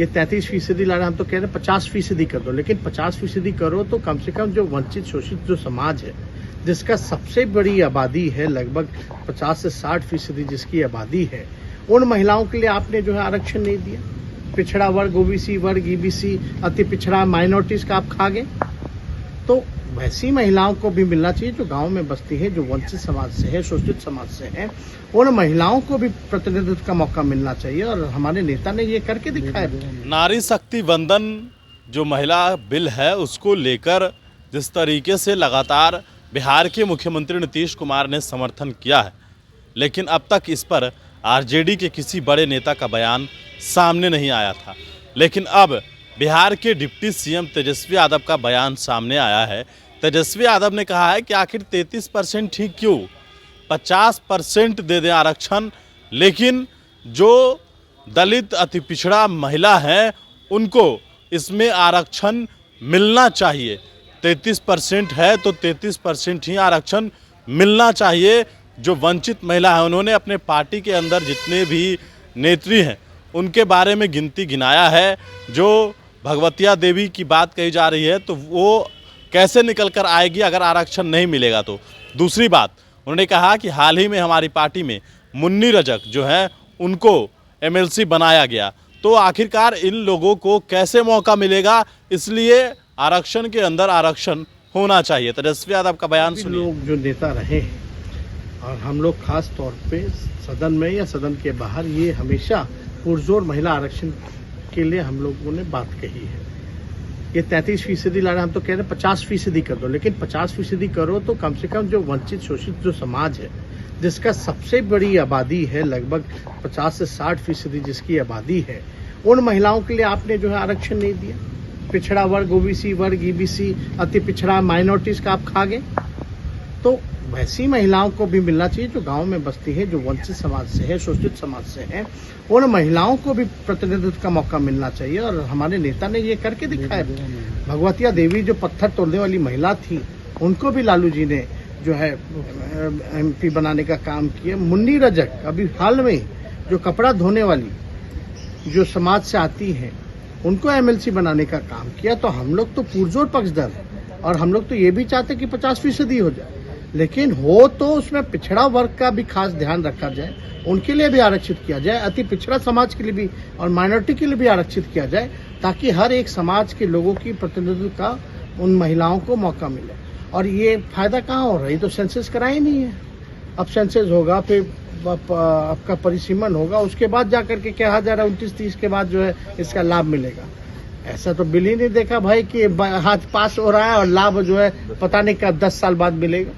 ये 33% ला रहे हैं, हम तो कह रहे हैं 50% कर दो, लेकिन 50% करो तो कम से कम जो वंचित शोषित जो समाज है, जिसका सबसे बड़ी आबादी है, लगभग 50 से 60% जिसकी आबादी है, उन महिलाओं के लिए आपने जो है आरक्षण नहीं दिया। पिछड़ा वर्ग, ओबीसी वर्ग, ईबीसी, अति पिछड़ा, माइनॉरिटीज का आप खा गए। तो वैसी महिलाओं को भी मिलना चाहिए जो गांव में बसती है, जो वंचित समाज से है, शोषित समाज से है, उन महिलाओं को भी प्रतिनिधित्व का मौका मिलना चाहिए, और हमारे नेता ने ये करके दिखाया। नारी शक्ति वंदन जो महिला बिल है उसको लेकर जिस तरीके से लगातार बिहार के मुख्यमंत्री नीतीश कुमार ने समर्थन किया है, लेकिन अब तक इस पर आरजेडी के किसी बड़े नेता का बयान सामने नहीं आया था। लेकिन अब बिहार के डिप्टी सीएम तेजस्वी यादव का बयान सामने आया है। तेजस्वी यादव ने कहा है कि आखिर 33% ठीक क्यों, 50% दे दें आरक्षण, लेकिन जो दलित अति पिछड़ा महिला हैं उनको इसमें आरक्षण मिलना चाहिए। 33% है तो 33% ही आरक्षण मिलना चाहिए। जो वंचित महिला है, उन्होंने अपने पार्टी के अंदर जितने भी नेत्री हैं उनके बारे में गिनती गिनाया है। जो भगवतिया देवी की बात कही जा रही है तो वो कैसे निकल कर आएगी अगर आरक्षण नहीं मिलेगा तो। दूसरी बात, उन्होंने कहा कि हाल ही में हमारी पार्टी में मुन्नी रजक जो है उनको एमएलसी बनाया गया, तो आखिरकार इन लोगों को कैसे मौका मिलेगा, इसलिए आरक्षण के अंदर आरक्षण होना चाहिए। तेजस्वी यादव का बयान सुनिए। लोग जो नेता रहे हैं, और हम लोग खास तौर पे सदन में या सदन के बाहर, ये हमेशा पुरजोर महिला आरक्षण के लिए हम लोगों ने बात कही है। ये 33% ला रहे हैं, हम तो कह रहे हैं 50% कर दो, लेकिन 50% करो तो कम से कम जो वंचित शोषित जो समाज है, जिसका सबसे बड़ी आबादी है, लगभग 50 से 60% जिसकी आबादी है, उन महिलाओं के लिए आपने जो है आरक्षण नहीं दिया। पिछड़ा वर्ग, ओबीसी वर्ग, ईबीसी, अति पिछड़ा, माइनॉरिटीज का आप खा गए। तो वैसी महिलाओं को भी मिलना चाहिए जो गांव में बसती है, जो वंचित समाज से है, शोषित समाज से है, उन महिलाओं को भी प्रतिनिधित्व का मौका मिलना चाहिए, और हमारे नेता ने ये करके दिखाया। भगवतिया देवी जो पत्थर तोड़ने वाली महिला थी, उनको भी लालू जी ने जो है एमपी बनाने का काम किया। मुन्नी रजक अभी हाल में जो कपड़ा धोने वाली जो समाज से आती है, उनको एमएलसी बनाने का काम किया। तो हम लोग तो पुरजोर पक्षधर है, और हम लोग तो ये भी चाहते कि 50% हो जाए, लेकिन हो तो उसमें पिछड़ा वर्ग का भी खास ध्यान रखा जाए, उनके लिए भी आरक्षित किया जाए, अति पिछड़ा समाज के लिए भी और माइनॉरिटी के लिए भी आरक्षित किया जाए, ताकि हर एक समाज के लोगों की प्रतिनिधित्व का उन महिलाओं को मौका मिले। और ये फायदा कहाँ हो रहा है, तो सेंसस कराए नहीं है। अब सेंसस होगा, फिर आपका परिसीमन होगा, उसके बाद जाकर के कहा जा रहा है 29-30 के बाद जो है इसका लाभ मिलेगा। ऐसा तो बिल ही नहीं देखा भाई कि हाथ पास हो रहा है और लाभ जो है पता नहीं कब 10 साल बाद मिलेगा।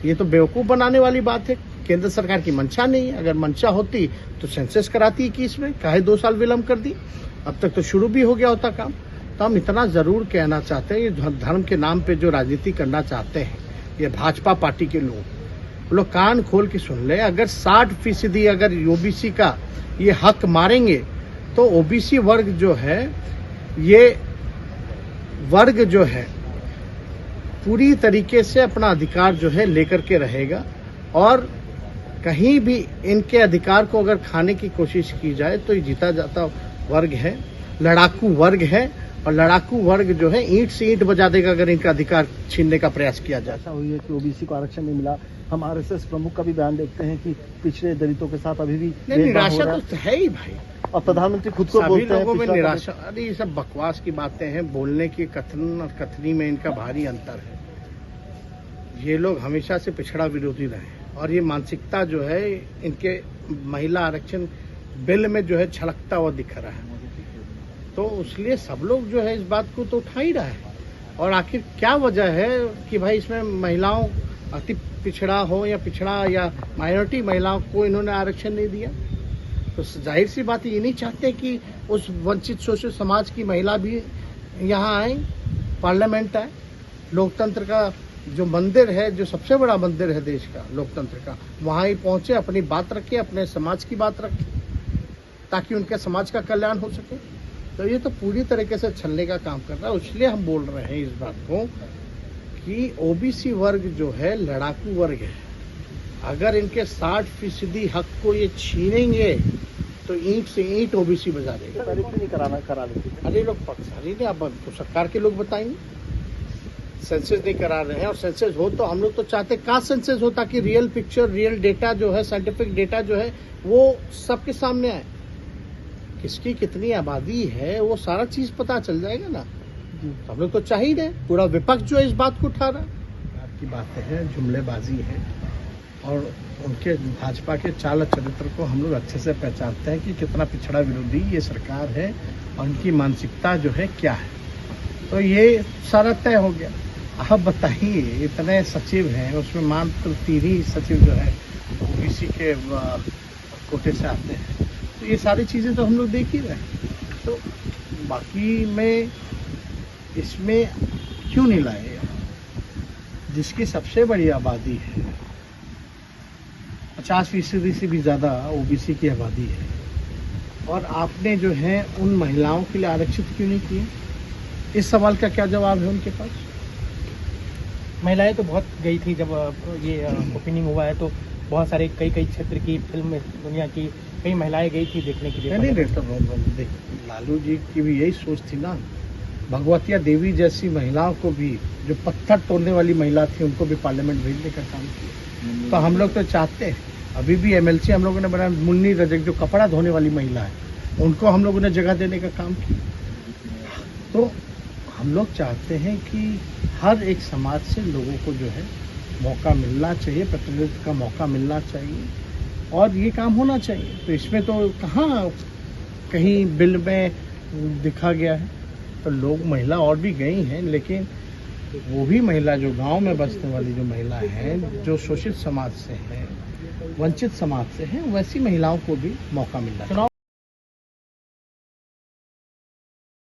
ये तो बेवकूफ बनाने वाली बात है। केंद्र सरकार की मंशा नहीं है। अगर मंशा होती तो सेंसस कराती 21 में, काहे 2 साल विलंब कर दी। अब तक तो शुरू भी हो गया होता काम। तो हम इतना जरूर कहना चाहते हैं, ये धर्म के नाम पे जो राजनीति करना चाहते हैं ये भाजपा पार्टी के लोग कान खोल के सुन ले। अगर 60% अगर ओबीसी का ये हक मारेंगे तो ओबीसी वर्ग जो है, ये वर्ग जो है पूरी तरीके से अपना अधिकार जो है लेकर के रहेगा, और कहीं भी इनके अधिकार को अगर खाने की कोशिश की जाए तो ये जीता जाता वर्ग है, लड़ाकू वर्ग है, और लड़ाकू वर्ग जो है ईंट से ईंट बजा देगा अगर इनका अधिकार छीनने का प्रयास किया जाए। ऐसा हुई है कि ओबीसी को आरक्षण नहीं मिला। हम आरएसएस प्रमुख का भी बयान देखते हैं कि पिछड़े दलितों के साथ अभी भी निराशा तो है ही भाई, और प्रधानमंत्री खुद को बोलते हैं लोगों में निराशा। अरे ये सब बकवास की बातें हैं, बोलने की कथन और कथनी में इनका भारी अंतर है। ये लोग हमेशा से पिछड़ा विरोधी रहे, और ये मानसिकता जो है इनके महिला आरक्षण बिल में जो है छलकता हुआ दिख रहा है। तो इसलिए सब लोग जो है इस बात को तो उठा ही रहा है। और आखिर क्या वजह है कि भाई इसमें महिलाओं, अति पिछड़ा हो या पिछड़ा या माइनॉरिटी महिलाओं को इन्होंने आरक्षण नहीं दिया। तो जाहिर सी बात ये नहीं चाहते कि उस वंचित शोषित समाज की महिला भी यहाँ आए, पार्लियामेंट आए। लोकतंत्र का जो मंदिर है, जो सबसे बड़ा मंदिर है देश का, लोकतंत्र का, वहाँ ही पहुंचे, अपनी बात रखे, अपने समाज की बात रखे, ताकि उनके समाज का कल्याण हो सके। तो ये तो पूरी तरीके से छलने का काम कर रहा है। इसलिए हम बोल रहे हैं इस बात को कि ओबीसी वर्ग जो है लड़ाकू वर्ग है। अगर इनके 60% हक को ये छीनेंगे तो ईंट से ईंट ओबीसी बजा देगा। पहले क्यों नहीं करा लेते? अरे लोग पक्षारी ने, अब तो सरकार के लोग बताएंगे। सेंसस नहीं करा रहे हैं, और सेंसस हो तो हम लोग तो चाहते कास्ट सेंसस हो, ताकि रियल पिक्चर, रियल डेटा जो है, साइंटिफिक डेटा जो है वो सबके सामने आए। किसकी कितनी आबादी है वो सारा चीज पता चल जाएगा ना। तो हम लोग तो चाह ही रहे, पूरा विपक्ष जो है इस बात को उठा रहा है। आपकी बातें हैं, जुमलेबाजी है, और उनके भाजपा के चाल चरित्र को हम लोग अच्छे से पहचानते हैं कि कितना पिछड़ा विरोधी ये सरकार है और इनकी मानसिकता जो है क्या है। तो ये सारा तय हो गया। आप बताइए, इतने सचिव हैं, उसमें मात्र 3 ही सचिव जो है ओबीसी के कोटे से आते हैं। तो ये सारी चीज़ें तो हम लोग देख ही रहे हैं। तो बाकी में इसमें क्यों नहीं लाए? जिसकी सबसे बड़ी आबादी है, 50% से भी ज़्यादा ओबीसी की आबादी है, और आपने जो है उन महिलाओं के लिए आरक्षित क्यों नहीं किए? इस सवाल का क्या जवाब है उनके पास? महिलाएं तो बहुत गई थी जब ये ओपनिंग हुआ है, तो बहुत सारे कई क्षेत्र की फिल्म दुनिया की कई महिलाएं गई थी देखने के लिए। नहीं रहता, देख, लालू जी की भी यही सोच थी ना। भगवतिया देवी जैसी महिलाओं को भी, जो पत्थर तोड़ने वाली महिला थी, उनको भी पार्लियामेंट भेजने का काम किया। तो हम लोग तो चाहते हैं, अभी भी एमएलसी हम लोगों ने बनाया, मुन्नी रजक जो कपड़ा धोने वाली महिला है, उनको हम लोगों ने जगह देने का काम किया। तो हम लोग चाहते हैं कि हर एक समाज से लोगों को जो है मौका मिलना चाहिए, प्रतिनिधित्व का मौका मिलना चाहिए, और ये काम होना चाहिए। तो इसमें तो कहाँ कहीं बिल में दिखा गया है। तो लोग, महिला और भी गई हैं, लेकिन वो भी महिला जो गांव में बसने वाली जो महिला हैं, जो शोषित समाज से हैं, वंचित समाज से हैं, वैसी महिलाओं को भी मौका मिलना चाहिए।